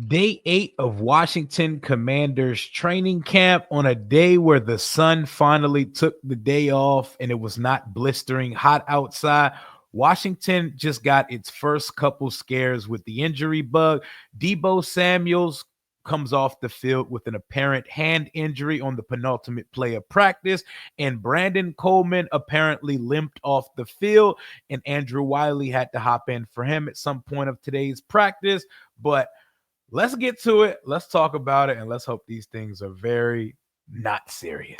Day 8 of Washington Commanders training camp on a day where the sun finally took the day off and it was not blistering hot outside. Washington just got its first couple scares with the injury bug. Deebo Samuels comes off the field with an apparent hand injury on the penultimate play of practice, and Brandon Coleman apparently limped off the field, and Andrew Wiley had to hop in for him at some point of today's practice. But let's get to it. Let's talk about it, and let's hope these things are very not serious.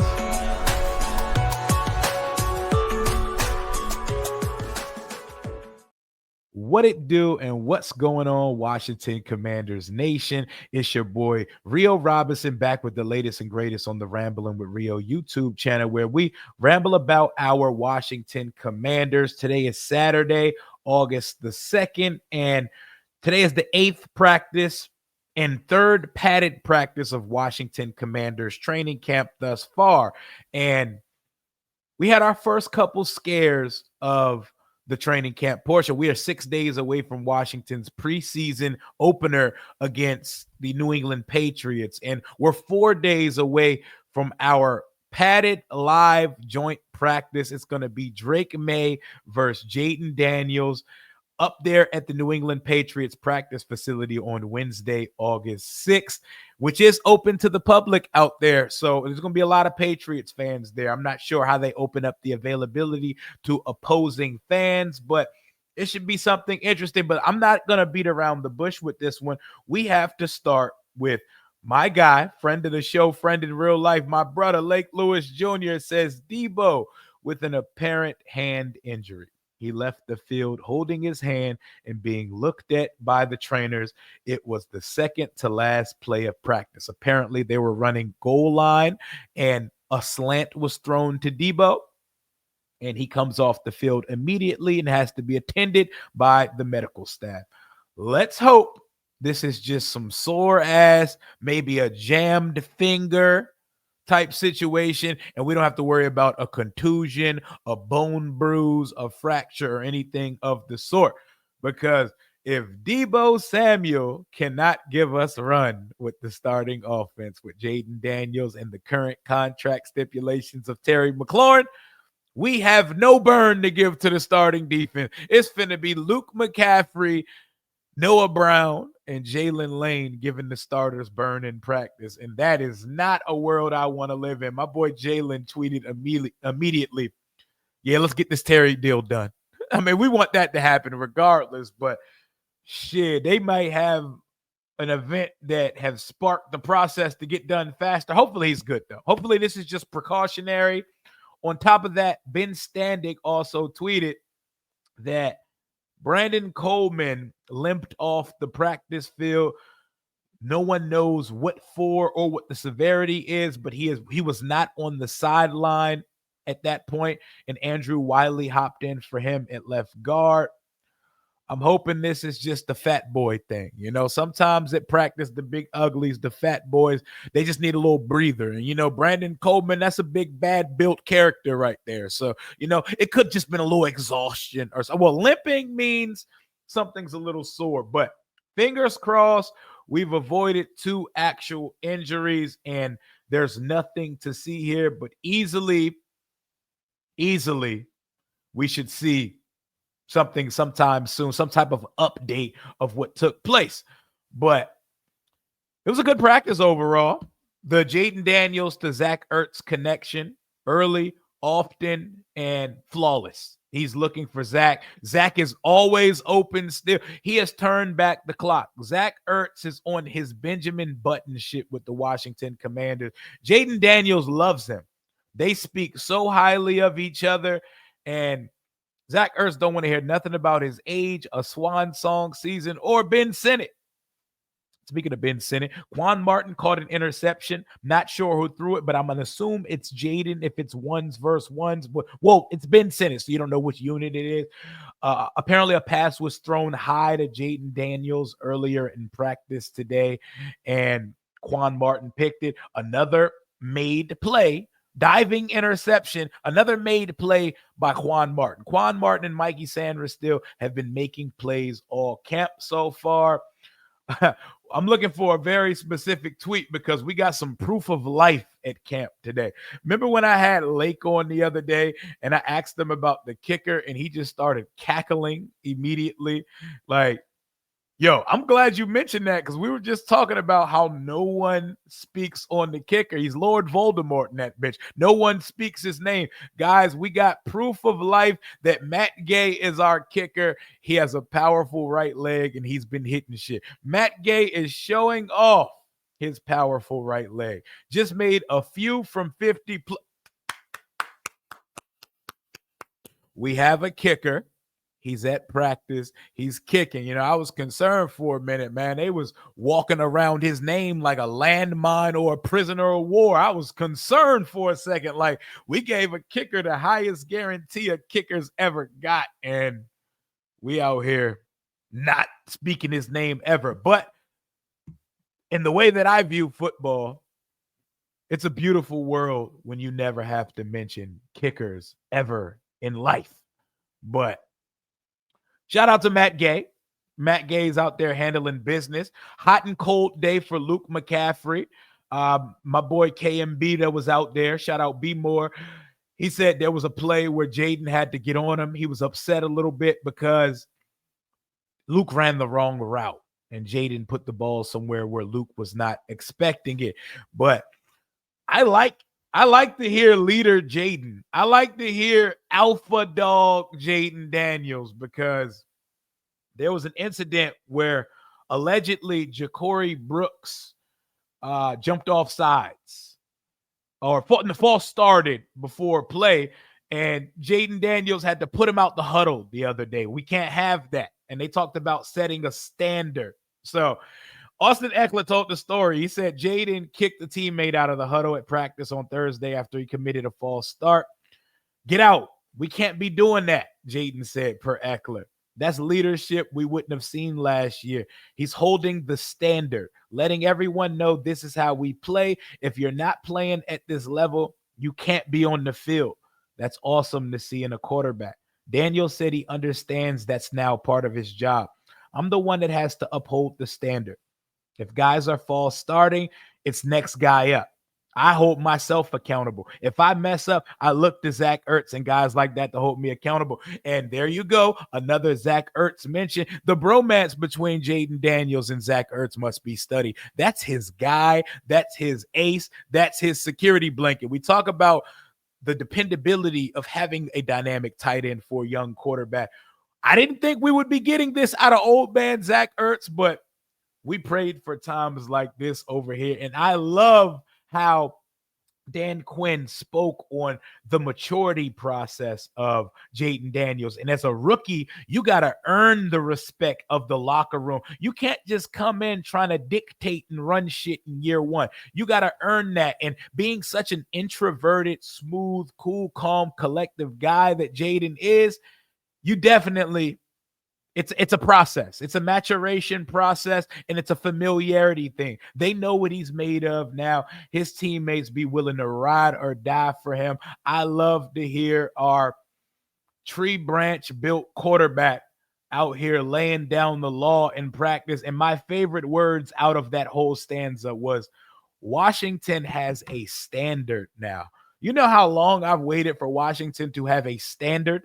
What it do and what's going on, Washington Commanders Nation? It's your boy Rio Robinson back with the latest and greatest on the Rambling with Rio YouTube channel, where we ramble about our Washington Commanders. Today is Saturday, August the 2nd, and today is the 8th practice and third padded practice of Washington Commanders training camp thus far. And we had our first couple scares of the training camp portion. We are 6 days away from Washington's preseason opener against the New England Patriots, and we're 4 days away from our padded live joint practice. It's going to be Drake May versus Jaden Daniels up there at the New England Patriots practice facility on Wednesday, August 6th, which is open to the public out there. So there's going to be a lot of Patriots fans there. I'm not sure how they open up the availability to opposing fans, but it should be something interesting. But I'm not going to beat around the bush with this one. We have to start with my guy, friend of the show, friend in real life, my brother, Lake Lewis Jr., says Deebo with an apparent hand injury. He left the field holding his hand and being looked at by the trainers. It was the second to last play of practice. Apparently, they were running goal line and a slant was thrown to Deebo, and he comes off the field immediately and has to be attended by the medical staff. Let's hope this is just some sore ass, maybe a jammed finger type situation, and we don't have to worry about a contusion, a bone bruise, a fracture, or anything of the sort. Because if Deebo Samuel cannot give us a run with the starting offense with Jaden Daniels and the current contract stipulations of Terry McLaurin, we have no burn to give to the starting defense. It's finna be Luke McCaffrey, Noah Brown, and Jalen Lane giving the starters burn in practice. And that is not a world I want to live in. My boy Jalen tweeted immediately, yeah, let's get this Terry deal done. I mean, we want that to happen regardless, but shit, they might have an event that have sparked the process to get done faster. Hopefully he's good, though. Hopefully this is just precautionary. On top of that, Ben Standig also tweeted that Brandon Coleman limped off the practice field. No one knows what for or what the severity is, but he was not on the sideline at that point, and Andrew Wiley hopped in for him at left guard. I'm hoping this is just the fat boy thing. You know, sometimes at practice, the big uglies, the fat boys, they just need a little breather. And, you know, Brandon Coleman, that's a big, bad built character right there. So, you know, it could just been a little exhaustion or so. Well, limping means something's a little sore, but fingers crossed, we've avoided 2 actual injuries and there's nothing to see here, but easily, we should see something sometime soon, some type of update of what took place. But it was a good practice overall. The Jaden Daniels to Zach Ertz connection, early, often, and flawless. He's looking for Zach. Zach is always open still. He has turned back the clock. Zach Ertz is on his Benjamin Button shit with the Washington Commanders. Jaden Daniels loves him. They speak so highly of each other, and Zach Ertz don't want to hear nothing about his age, a swan song season, or Ben Sinnott. Speaking of Ben Sinnott, Quan Martin caught an interception. Not sure who threw it, but I'm going to assume it's Jaden if it's ones versus ones. But, well, it's Ben Sinnott, so you don't know which unit it is. Apparently, a pass was thrown high to Jaden Daniels earlier in practice today, and Quan Martin picked it. Another made play. Diving interception, another made play by Quan Martin. Quan Martin and Mikey Sanders still have been making plays all camp so far. I'm looking for a very specific tweet because we got some proof of life at camp today. Remember when I had Lake on the other day and I asked him about the kicker and he just started cackling immediately? Like, yo, I'm glad you mentioned that because we were just talking about how no one speaks on the kicker. He's Lord Voldemort in that bitch. No one speaks his name. Guys, we got proof of life that Matt Gay is our kicker. He has a powerful right leg and he's been hitting shit. Matt Gay is showing off his powerful right leg. Just made a few from 50. We have a kicker. He's at practice. He's kicking. You know, I was concerned for a minute, man. They was walking around his name like a landmine or a prisoner of war. I was concerned for a second. Like, we gave a kicker the highest guarantee a kicker's ever got, and we out here not speaking his name ever. But in the way that I view football, it's a beautiful world when you never have to mention kickers ever in life. But shout out to Matt Gay. Matt Gay's out there handling business. Hot and cold day for Luke McCaffrey. My boy KMB that was out there. Shout out B Moore. He said there was a play where Jaden had to get on him. He was upset a little bit because Luke ran the wrong route and Jaden put the ball somewhere where Luke was not expecting it. But I like to hear leader Jaden. I like to hear alpha dog Jaden Daniels because there was an incident where allegedly Ja'Cory Brooks jumped off sides or the false started before play, and Jaden Daniels had to put him out the huddle the other day. We can't have that. And they talked about setting a standard. So Austin Eckler told the story. He said Jaden kicked a teammate out of the huddle at practice on Thursday after he committed a false start. Get out. We can't be doing that, Jaden said, per Eckler. That's leadership we wouldn't have seen last year. He's holding the standard, letting everyone know this is how we play. If you're not playing at this level, you can't be on the field. That's awesome to see in a quarterback. Daniel said he understands that's now part of his job. I'm the one that has to uphold the standard. If guys are false starting, it's next guy up. I hold myself accountable. If I mess up, I look to Zach Ertz and guys like that to hold me accountable. And there you go. Another Zach Ertz mention. The bromance between Jaden Daniels and Zach Ertz must be studied. That's his guy. That's his ace. That's his security blanket. We talk about the dependability of having a dynamic tight end for a young quarterback. I didn't think we would be getting this out of old man Zach Ertz, but we prayed for times like this over here. And I love how Dan Quinn spoke on the maturity process of Jaden Daniels. And as a rookie, you got to earn the respect of the locker room. You can't just come in trying to dictate and run shit in year one. You got to earn that. And being such an introverted, smooth, cool, calm, collective guy that Jaden is, you definitely it's a process. It's a maturation process, and it's a familiarity thing. They know what he's made of now. His teammates be willing to ride or die for him. I love to hear our tree branch built quarterback out here laying down the law in practice. And my favorite words out of that whole stanza was Washington has a standard now. You know how long I've waited for Washington to have a standard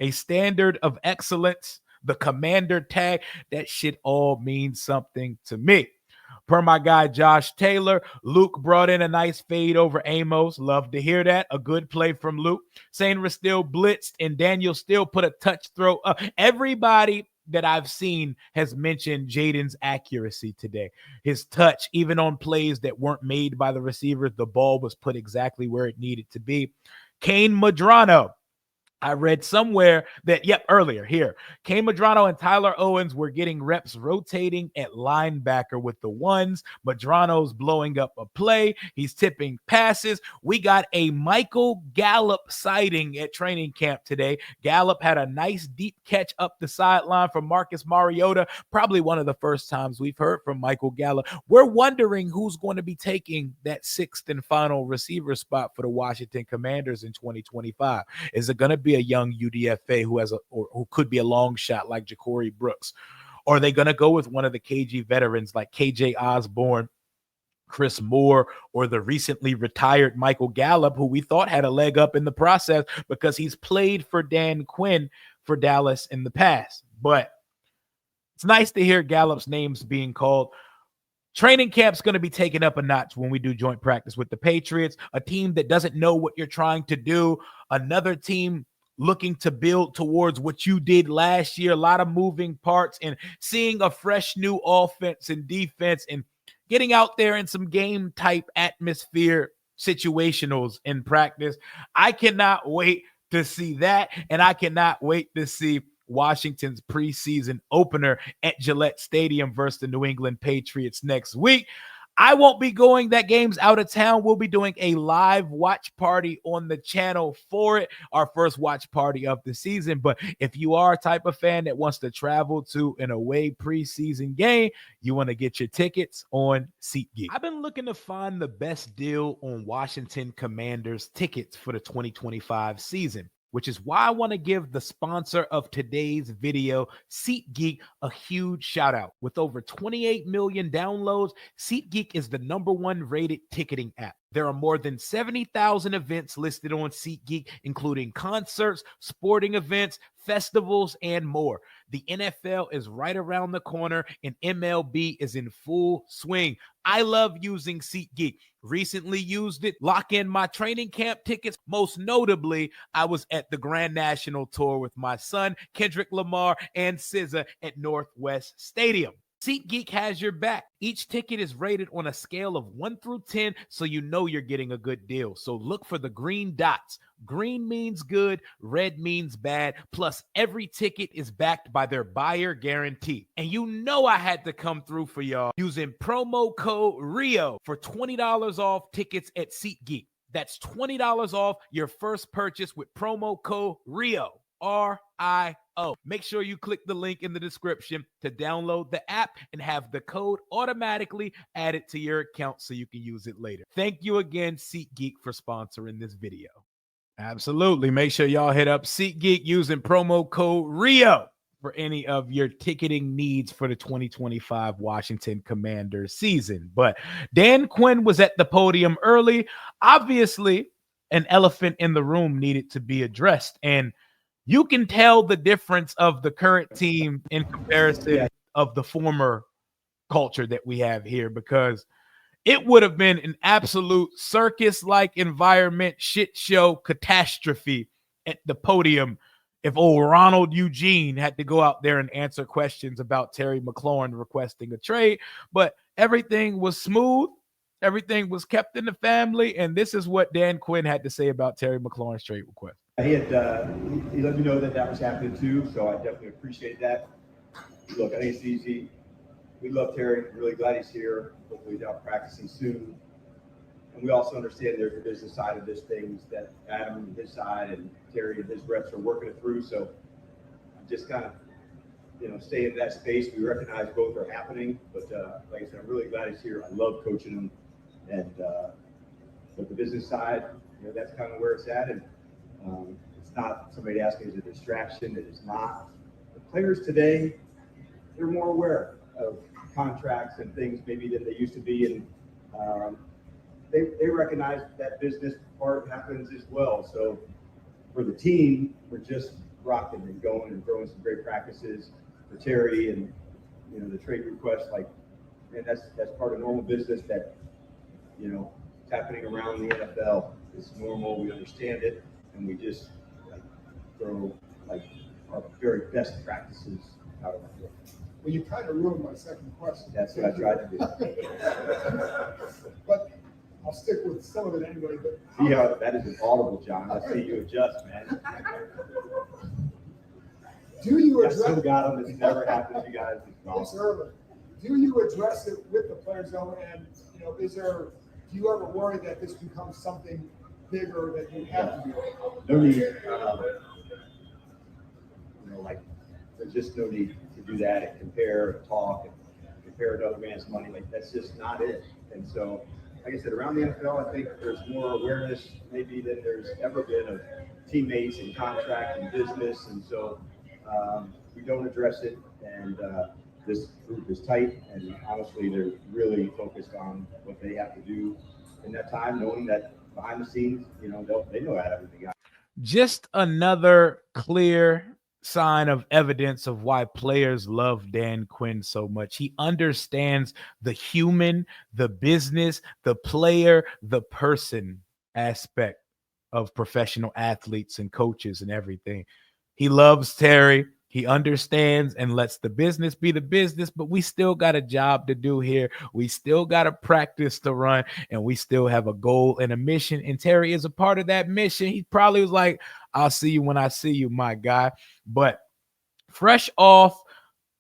of excellence, the commander tag. That shit all means something to me. Per my guy Josh Taylor, Luke brought in a nice fade over Amos. Love to hear that. A good play from Luke. Sainra still blitzed, and Daniel still put a touch throw up. Everybody that I've seen has mentioned Jaden's accuracy today. His touch, even on plays that weren't made by the receivers, the ball was put exactly where it needed to be. Kane Madrano, I read somewhere that, earlier here, Kane Madrano and Tyler Owens were getting reps rotating at linebacker with the ones. Madrano's blowing up a play. He's tipping passes. We got a Michael Gallup sighting at training camp today. Gallup had a nice deep catch up the sideline from Marcus Mariota. Probably one of the first times we've heard from Michael Gallup. We're wondering who's going to be taking that sixth and final receiver spot for the Washington Commanders in 2025. Is it going to be a young UDFA who could be a long shot like Ja'Cory Brooks? Or are they going to go with one of the KG veterans like KJ Osborne, Chris Moore, or the recently retired Michael Gallup, who we thought had a leg up in the process because he's played for Dan Quinn for Dallas in the past? But it's nice to hear Gallup's names being called. Training camp's going to be taken up a notch when we do joint practice with the Patriots, a team that doesn't know what you're trying to do, another team looking to build towards what you did last year, a lot of moving parts, and seeing a fresh new offense and defense and getting out there in some game type atmosphere situationals in practice. I cannot wait to see that, and I cannot wait to see Washington's preseason opener at Gillette Stadium versus the New England Patriots next week. I won't be going. That game's out of town. We'll be doing a live watch party on the channel for it, our first watch party of the season. But if you are a type of fan that wants to travel to an away preseason game, you want to get your tickets on SeatGeek. I've been looking to find the best deal on Washington Commanders tickets for the 2025 season, which is why I want to give the sponsor of today's video, SeatGeek, a huge shout out. With over 28 million downloads, SeatGeek is the #1 rated ticketing app. There are more than 70,000 events listed on SeatGeek, including concerts, sporting events, festivals, and more. The NFL is right around the corner, and MLB is in full swing. I love using SeatGeek. Recently used it, lock in my training camp tickets. Most notably, I was at the Grand National Tour with my son, Kendrick Lamar, and SZA at Northwest Stadium. SeatGeek has your back. Each ticket is rated on a scale of 1 through 10, so you know you're getting a good deal. So look for the green dots. Green means good, red means bad, plus every ticket is backed by their buyer guarantee. And you know I had to come through for y'all using promo code RIO for $20 off tickets at SeatGeek. That's $20 off your first purchase with promo code RIO. RIO. Make sure you click the link in the description to download the app and have the code automatically added to your account so you can use it later. Thank you again, SeatGeek, for sponsoring this video. Absolutely. Make sure y'all hit up SeatGeek using promo code RIO for any of your ticketing needs for the 2025 Washington Commanders season. But Dan Quinn was at the podium early. Obviously, an elephant in the room needed to be addressed, and you can tell the difference of the current team in comparison of the former culture that we have here, because it would have been an absolute circus-like environment, shit show, catastrophe at the podium if old Ronald Eugene had to go out there and answer questions about Terry McLaurin requesting a trade. But everything was smooth. Everything was kept in the family. And this is what Dan Quinn had to say about Terry McLaurin's trade request. He let me know that was happening too, so I definitely appreciate that. Look, I think it's easy. We love Terry. Really glad he's here. Hopefully he's out practicing soon. And we also understand there's a business side of this things that Adam and his side and Terry and his reps are working it through. So I'm just kind of, stay in that space. We recognize both are happening, but like I said, I'm really glad he's here. I love coaching him, and but the business side, that's kind of where it's at. And it's not somebody asking is a distraction. It is not. The players today, they're more aware of contracts and things maybe than they used to be, and they recognize that business part happens as well. So for the team, we're just rocking and going and throwing some great practices for Terry, and the trade request, and that's part of normal business that it's happening around the NFL. It's normal. We understand it. And we just throw our very best practices out of our field. Well, you kind of ruined my second question. That's what I tried to do. But I'll stick with some of it anyway. But see how that is audible, John. I see you adjust, man. Do you address? Some got them. It's never happened to you guys. It's early. Do you address it with the players though? And do you ever worry that this becomes something bigger that you have to do? No need. There's just no need to do that and compare and talk and compare another man's money. That's just not it. And so, like I said, around the NFL, I think there's more awareness maybe than there's ever been of teammates and contract and business. And so we don't address it. And this group is tight, and honestly, they're really focused on what they have to do in that time, knowing that behind the scenes, they know how everything got. Just another clear sign of evidence of why players love Dan Quinn so much. He understands the human, the business, the player, the person aspect of professional athletes and coaches and everything. He loves Terry. He understands and lets the business be the business, but we still got a job to do here. We still got a practice to run, and we still have a goal and a mission. And Terry is a part of that mission. He probably was like, I'll see you when I see you, my guy. But fresh off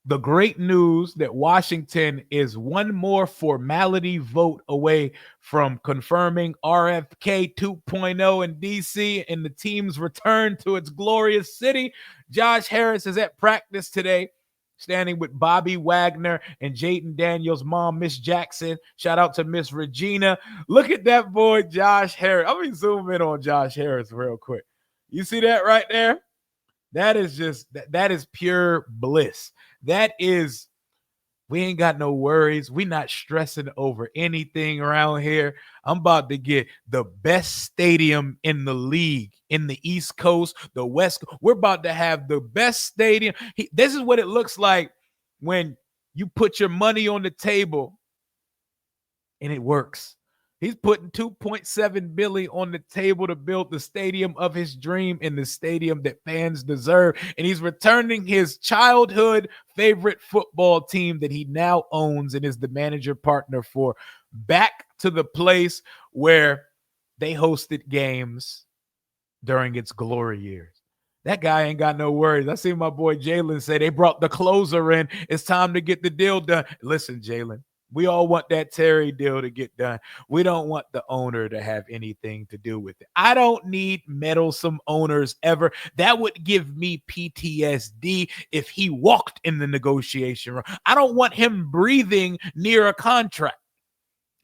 the great news that Washington is one more formality vote away from confirming RFK 2.0 in DC and the team's return to its glorious city. Josh Harris is at practice today, standing with Bobby Wagner and Jaden Daniels' mom, Miss Jackson. Shout out to Miss Regina. Look at that boy, Josh Harris. I'm going to zoom in on Josh Harris real quick. You see that right there? That is just that is pure bliss. That is, we ain't got no worries. We not stressing over anything around here. I'm about to get the best stadium in the league, in the East Coast, the West. We're about to have the best stadium. This is what it looks like when you put your money on the table and it works. He's putting $2.7 billion on the table to build the stadium of his dream and the stadium that fans deserve. And he's returning his childhood favorite football team that he now owns and is the manager partner for back to the place where they hosted games during its glory years. That guy ain't got no worries. I see my boy Jalen say they brought the closer in. It's time to get the deal done. Listen, Jalen, we all want that Terry deal to get done. We don't want the owner to have anything to do with it. I don't need meddlesome owners ever. That would give me PTSD if he walked in the negotiation room. I don't want him breathing near a contract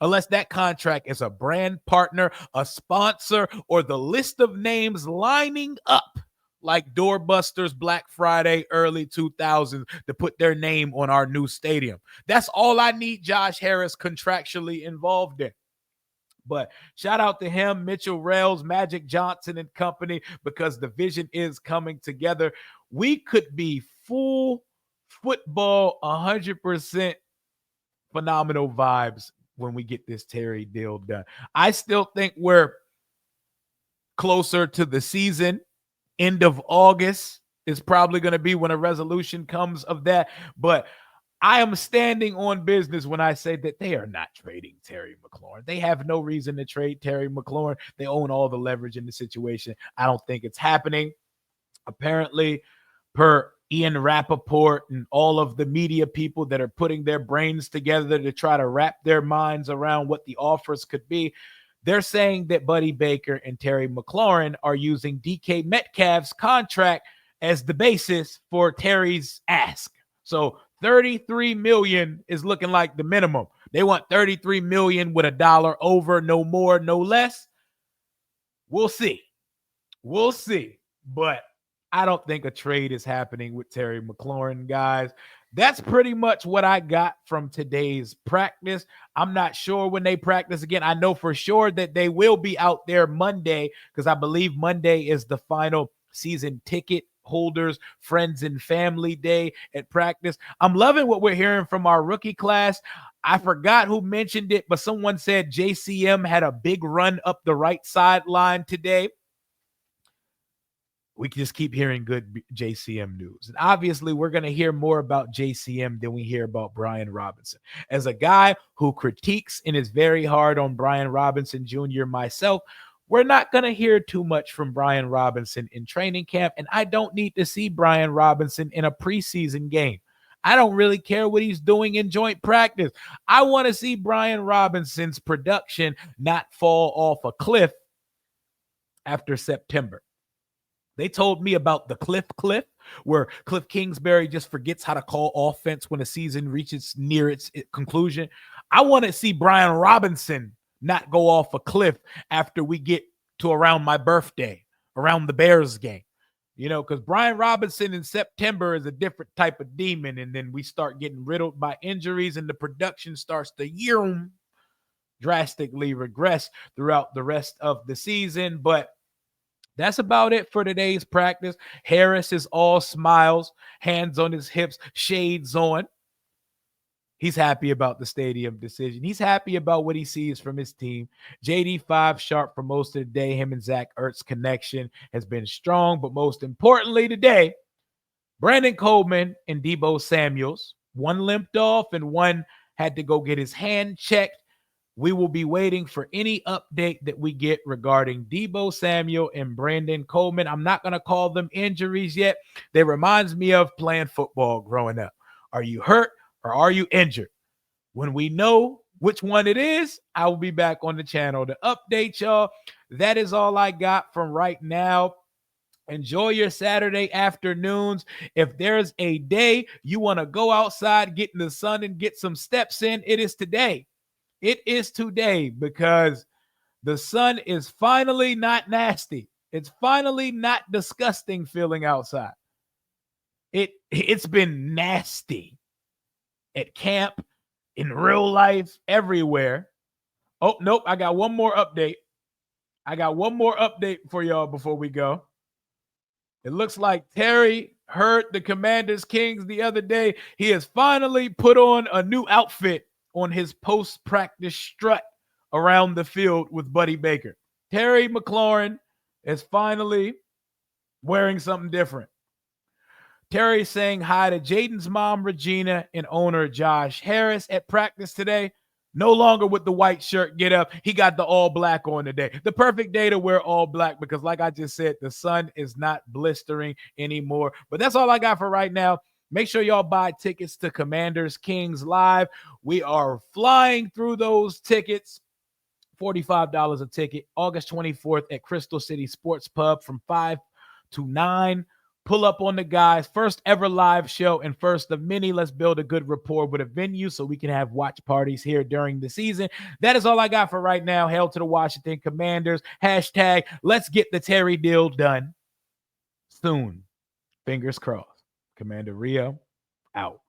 unless that contract is a brand partner, a sponsor, or the list of names lining up like Doorbusters Black Friday early 2000s to put their name on our new stadium. That's all I need Josh Harris contractually involved in. But shout out to him, Mitchell Rails, Magic Johnson and company, because the vision is coming together. We could be full football, 100% phenomenal vibes when we get this Terry deal done. I still think we're closer to the season. End of August is probably going to be when a resolution comes of that. But I am standing on business when I say that they are not trading Terry McLaurin. They have no reason to trade Terry McLaurin. They own all the leverage in the situation. I don't think it's happening. Apparently, per Ian Rappaport and all of the media people that are putting their brains together to try to wrap their minds around what the offers could be, they're saying that Buddy Baker and Terry McLaurin are using DK Metcalf's contract as the basis for Terry's ask. So $33 million is looking like the minimum. They want $33 million with $1 over, no more, no less. We'll see. We'll see. But I don't think a trade is happening with Terry McLaurin, guys. That's pretty much what I got from today's practice. I'm not sure when they practice again. I know for sure that they will be out there Monday because I believe Monday is the final season ticket holders, friends and family day at practice. I'm loving what we're hearing from our rookie class. I forgot who mentioned it, but someone said JCM had a big run up the right sideline today. We can just keep hearing good JCM news. And obviously, we're going to hear more about JCM than we hear about Brian Robinson. As a guy who critiques and is very hard on Brian Robinson Jr. myself, we're not going to hear too much from Brian Robinson in training camp, and I don't need to see Brian Robinson in a preseason game. I don't really care what he's doing in joint practice. I want to see Brian Robinson's production not fall off a cliff after September. They told me about the cliff, where Cliff Kingsbury just forgets how to call offense when a season reaches near its conclusion. I want to see Brian Robinson not go off a cliff after we get to around my birthday, around the Bears game. Because Brian Robinson in September is a different type of demon, and then we start getting riddled by injuries, and the production starts to drastically regress throughout the rest of the season. But that's about it for today's practice. Harris is all smiles, hands on his hips, shades on. He's happy about the stadium decision. He's happy about what he sees from his team. JD5 sharp for most of the day. Him and Zach Ertz connection has been strong. But most importantly today, Brandon Coleman and Deebo Samuels. One limped off and one had to go get his hand checked. We will be waiting for any update that we get regarding Deebo Samuel and Brandon Coleman. I'm not going to call them injuries yet. They reminds me of playing football growing up. Are you hurt or are you injured? When we know which one it is, I will be back on the channel to update y'all. That is all I got from right now. Enjoy your Saturday afternoons. If there's a day you want to go outside, get in the sun, and get some steps in, it is today. It is today because the sun is finally not nasty. It's finally not disgusting feeling outside. It's been nasty at camp, in real life, everywhere. Oh, nope. I got one more update. For y'all before we go. It looks like Terry heard the Commanders Kings the other day. He has finally put on a new outfit on his post-practice strut around the field with Buddy Baker. Terry McLaurin is finally wearing something different. Terry saying hi to Jaden's mom, Regina, and owner Josh Harris at practice today. No longer with the white shirt get up. He got the all black on today. The perfect day to wear all black because, like I just said, the sun is not blistering anymore. But that's all I got for right now. Make sure y'all buy tickets to Commanders Kings Live. We are flying through those tickets. $45 a ticket. August 24th at Crystal City Sports Pub from 5 to 9. Pull up on the guys. First ever live show and first of many. Let's build a good rapport with a venue so we can have watch parties here during the season. That is all I got for right now. Hail to the Washington Commanders. Hashtag let's get the Terry deal done soon. Fingers crossed. Commander Rio out.